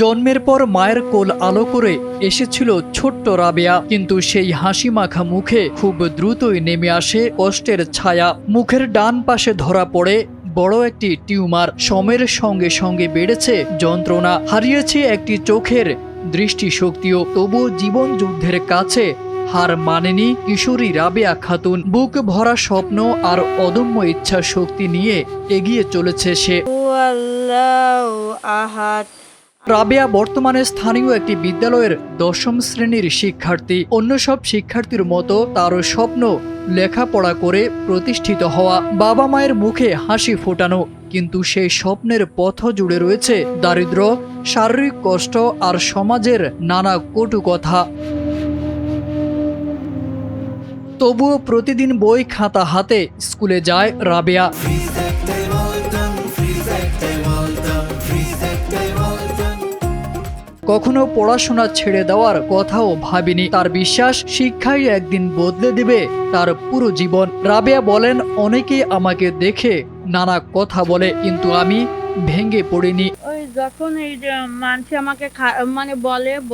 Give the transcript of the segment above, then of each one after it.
জন্মের পর মায়ের কোল আলো করে এসেছিল ছোট্ট রাবেয়া, কিন্তু সেই হাসি মাখা মুখে খুব দ্রুতই নেমে আসে কষ্টের ছায়া। মুখের ডান পাশে ধরা পড়ে বড় একটি টিউমার। সময়ের সঙ্গে সঙ্গে বেড়েছে যন্ত্রণা, হারিয়েছে একটি চোখের দৃষ্টিশক্তিও। তবুও জীবন যুদ্ধের কাছে হার মানেনি কিশোরী রাবেয়া খাতুন। বুক ভরা স্বপ্ন আর অদম্য ইচ্ছা শক্তি নিয়ে এগিয়ে চলেছে সে। রাবেয়া বর্তমানে স্থানীয় একটি বিদ্যালয়ের ১০ম শ্রেণীর শিক্ষার্থী। অন্য সব শিক্ষার্থীর মতো তারও স্বপ্ন লেখাপড়া করে প্রতিষ্ঠিত হওয়া, বাবা মায়ের মুখে হাসি ফোটানো। কিন্তু সেই স্বপ্নের পথ জুড়ে রয়েছে দারিদ্র্য, শারীরিক কষ্ট আর সমাজের নানা কটু কথা। তবুও প্রতিদিন বই খাতা হাতে স্কুলে যায় রাবেয়া। কখনো পড়াশোনা ছেড়ে দেওয়ার কথাও ভাবিনি। তার বিশ্বাস শিক্ষাই একদিন বদলে দেবে তার পুরো জীবন। রাবেয়া বলেন, অনেকেই আমাকে দেখে নানা কথা বলে, কিন্তু আমি ভেঙে পড়িনি। ওই যখন এই যে মানুষ আমাকে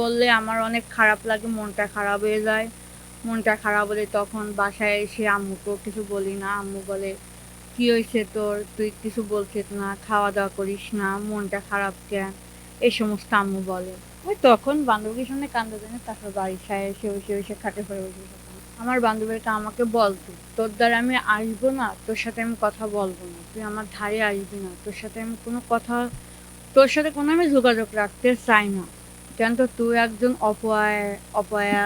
বললে আমার অনেক খারাপ লাগে, মনটা খারাপ হয়ে যায়। মনটা খারাপ হলে তখন বাসায় এসে আম্মুকেও কিছু বলি না। আম্মু বলে, কি হয়েছে তোর, তুই কিছু বলছিস না, খাওয়া দাওয়া করিস না, মনটা খারাপ কেন, এই সমস্ত আম্মু বলে। ওই তখন বান্ধবীর সামনে কান্দা দেয়, তারপর বাড়ির সায় এসে বসে খাটে পড়ে বসে। আমার বান্ধবীটা আমাকে বলতো, তোর দ্বারা আমি আসবো না, তোর সাথে আমি কথা বলবো না, তুই আমার ধারে আসবি না, তোর সাথে আমি তোর সাথে কোনো আমি যোগাযোগ রাখতে চাই না, কেন তো তুই একজন অপয়া,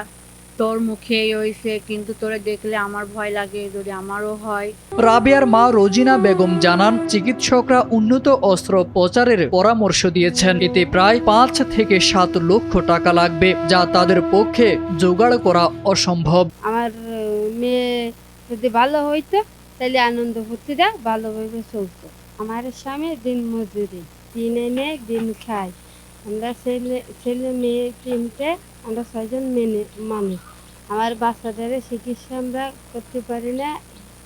তোর মুখে হয়েছে, কিন্তু তোরে দেখলে আমার ভয় লাগে, যদি আমারও হয়। রাবেয়ার মা রোজিনা বেগম জানান, চিকিৎসকরা উন্নত অস্ত্রোপচারের পরামর্শ দিয়েছেন। এতে প্রায় ৫ থেকে ৭ লক্ষ টাকা লাগবে, যা তাদের পক্ষে জোগাড় করা অসম্ভব। আমার মেয়ে যদি ভালো হইতো তাহলে আনন্দ ফুর্তিটা ভালোভাবে চলতো। আমার স্বামী দিন মজুরি, দিন এনে দিন খাই। আমরা ছেলে মেয়ে 3টে, আমরা 6 জন মানুষ। আমার বাচ্চাদের চিকিৎসা আমরা করতে পারি না,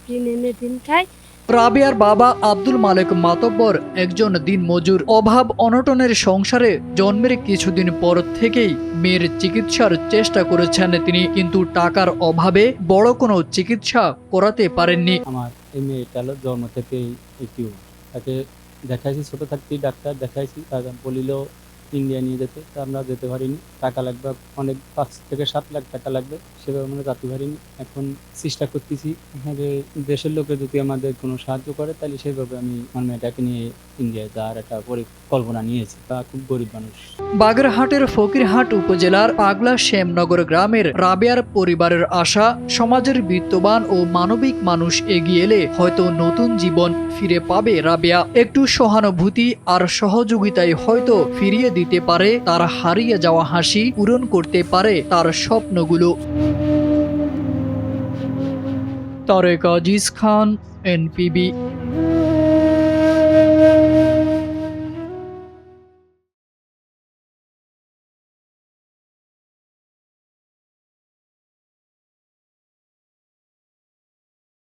দিন এনে দিন খাই। রাবেয়ার বাবা আব্দুল মালেক মাতব্বর একজন দিনমজুর। অভাব অনটনের সংসারে জন্মের কিছুদিন পর থেকেই মেয়ের চিকিৎসার চেষ্টা করেছেন তিনি, কিন্তু টাকার অভাবে বড় কোনো চিকিৎসা করাতে পারেননি। আমার এই মেয়েটা জন্ম থেকেই একটু তাকে দেখাইছি, ছোট থাকতেই ডাক্তার দেখাইছি, তার বলিল ইন্ডিয়া নিয়ে যেতে, তা আমরা যেতে পারিনি। টাকা লাগবে অনেক, ৫ থেকে ৭ লাখ টাকা লাগবে, সেভাবে আমরা যেতে পারিনি। এখন চেষ্টা করতেছি, আমাদের দেশের লোকে যদি আমাদের কোনো সাহায্য করে তাহলে সেভাবে আমি আমার মেয়েটাকে নিয়ে ইন্ডিয়ায় যাওয়ার একটা পরিকল্পনা নিয়েছি। তা খুব গরিব মানুষ। বাগেরহাটের ফকিরহাট উপজেলার পাগলা শ্যামনগর গ্রামের রাবেয়ার পরিবারের আশা, সমাজের বিত্তবান ও মানবিক মানুষ এগিয়ে এলে হয়তো নতুন জীবন ফিরে পাবে রাবেয়া। একটু সহানুভূতি আর সহযোগিতায় হয়তো ফিরিয়ে দিতে পারে তার হারিয়ে যাওয়া হাসি, পূরণ করতে পারে তার স্বপ্নগুলো। তারেক আজিজ খান, NPB।